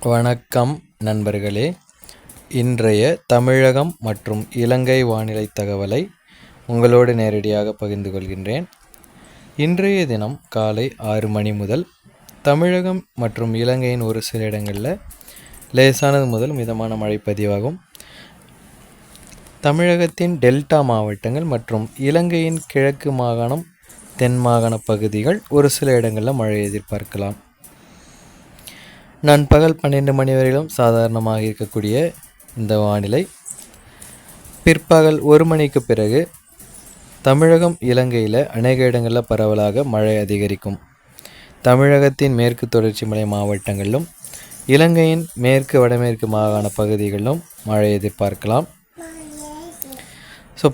வணக்கம் நண்பர்களே. இன்றைய தமிழகம் மற்றும் இலங்கை வானிலை தகவலை உங்களோடு நேரடியாக பகிர்ந்து கொள்கின்றேன். இன்றைய தினம் காலை 6 மணி முதல் தமிழகம் மற்றும் இலங்கையின் ஒரு சில இடங்களில் லேசானது முதல் மிதமான மழை பதிவாகும். தமிழகத்தின் டெல்டா மாவட்டங்கள் மற்றும் இலங்கையின் கிழக்கு மாகாணம், தென் மாகாண பகுதிகள் ஒரு சில இடங்களில் மழை எதிர்பார்க்கலாம். நண்பகல் 12 மணி வரையிலும் சாதாரணமாக இருக்கக்கூடிய இந்த வானிலை பிற்பகல் 1 மணிக்கு பிறகு தமிழகம், இலங்கையில் அநேக இடங்களில் பரவலாக மழை அதிகரிக்கும். தமிழகத்தின் மேற்கு தொடர்ச்சி மலை மாவட்டங்களிலும் இலங்கையின் மேற்கு வடமேற்கு மாகாண பகுதிகளிலும் மழை எதிர்பார்க்கலாம்.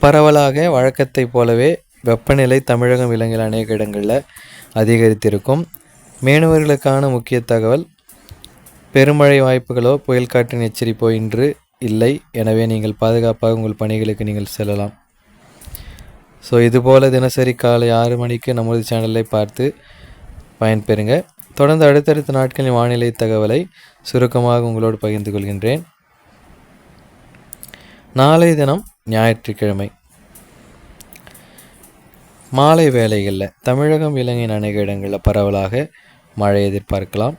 பரவலாக வழக்கத்தை போலவே வெப்பநிலை தமிழகம், இலங்கையில் அநேக இடங்களில் அதிகரித்திருக்கும். மீனவர்களுக்கான முக்கிய தகவல், பெருமழை வாய்ப்புகளோ புயல் காற்றின் எச்சரிப்போ இன்று இல்லை. எனவே நீங்கள் பாதுகாப்பாக உங்கள் பணிகளுக்கு நீங்கள் செல்லலாம். இதுபோல் தினசரி காலை 6 மணிக்கு நமது சேனலை பார்த்து பயன்பெறுங்க. தொடர்ந்து அடுத்தடுத்த நாட்களின் வானிலை தகவலை சுருக்கமாக உங்களோடு பகிர்ந்து கொள்கின்றேன். நாளை தினம் ஞாயிற்றுக்கிழமை மாலை வேளைகளில் தமிழகம், இலங்கையின் அநேக இடங்களில் பரவலாக மழை எதிர்பார்க்கலாம்.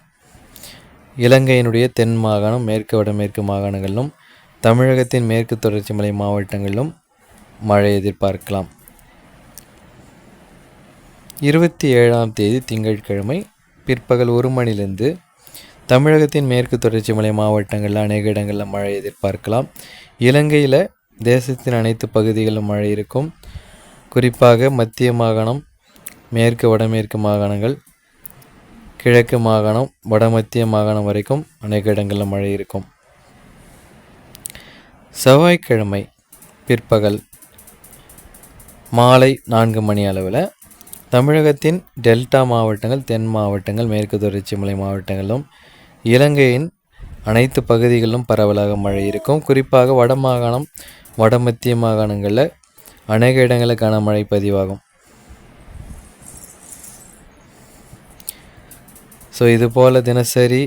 இலங்கையினுடைய தென் மாகாணம், மேற்கு வடமேற்கு மாகாணங்களிலும் தமிழகத்தின் மேற்கு தொடர்ச்சி மலை மாவட்டங்களிலும் மழை எதிர்பார்க்கலாம். 27ஆம் தேதி திங்கட்கிழமை பிற்பகல் 1 மணிலிருந்து தமிழகத்தின் மேற்கு தொடர்ச்சி மலை மாவட்டங்களில் அநேக இடங்களில் மழை எதிர்பார்க்கலாம். இலங்கையில் தேசத்தின் அனைத்து பகுதிகளிலும் மழை இருக்கும். குறிப்பாக மத்திய மாகாணம், மேற்கு வடமேற்கு மாகாணங்கள், கிழக்கு மாகாணம், வடமத்திய மாகாணம் வரைக்கும் அநேக இடங்களில் மழை இருக்கும். செவ்வாய்க்கிழமை பிற்பகல் மாலை 4 மணி அளவில் தமிழகத்தின் டெல்டா மாவட்டங்கள், தென் மாவட்டங்கள், மேற்கு தொடர்ச்சி மலை மாவட்டங்களிலும் இலங்கையின் அனைத்து பகுதிகளிலும் பரவலாக மழை இருக்கும். குறிப்பாக வட மாகாணம், வடமத்திய மாகாணங்களில் அநேக இடங்களில் கனமழை பதிவாகும். இதுபோல் தினசரி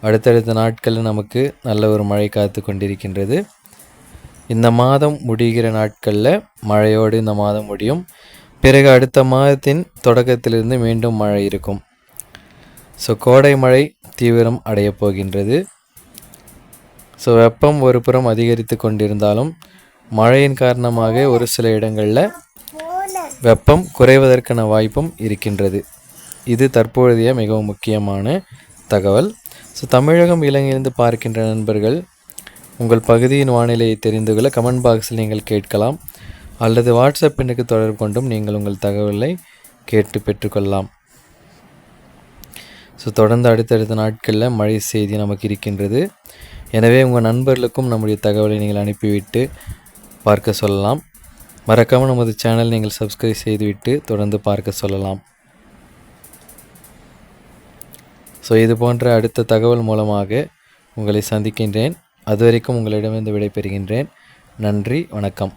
அடுத்தடுத்த நாட்களில் நமக்கு நல்ல ஒரு மழை காத்து கொண்டிருக்கின்றது. இந்த மாதம் முடிகிற நாட்களில் மழையோடு இந்த மாதம் முடியும். பிறகு அடுத்த மாதத்தின் தொடக்கத்திலிருந்து மீண்டும் மழை இருக்கும். கோடை மழை தீவிரம் அடையப் போகின்றது. வெப்பம் ஒரு புறம் அதிகரித்து கொண்டிருந்தாலும் மழையின் காரணமாக ஒரு சில இடங்களில் வெப்பம் குறைவதற்கான வாய்ப்பும் இருக்கின்றது. இது தற்பொழுதைய மிகவும் முக்கியமான தகவல். தமிழகம், இலங்கையிலிருந்து பார்க்கின்ற நண்பர்கள் உங்கள் பகுதியின் வானிலையை தெரிந்து கொள்ள கமெண்ட் பாக்ஸில் நீங்கள் கேட்கலாம். அல்லது வாட்ஸ்அப் எண்ணுக்கு தொடர்பு கொண்டும் நீங்கள் உங்கள் தகவலை கேட்டு பெற்றுக்கொள்ளலாம். தொடர்ந்து அடுத்தடுத்த நாட்களில் மழை செய்தி நமக்கு இருக்கின்றது. எனவே உங்கள் நண்பர்களுக்கும் நம்முடைய தகவலை நீங்கள் அனுப்பிவிட்டு பார்க்க சொல்லலாம். மறக்காமல் நமது சேனல் நீங்கள் சப்ஸ்கிரைப் செய்துவிட்டு தொடர்ந்து பார்க்க சொல்லலாம். இது போன்ற அடுத்த தகவல் மூலமாக உங்களை சந்திக்கின்றேன். அதுவரைக்கும் உங்களிடமிருந்து விடைபெறுகின்றேன். நன்றி, வணக்கம்.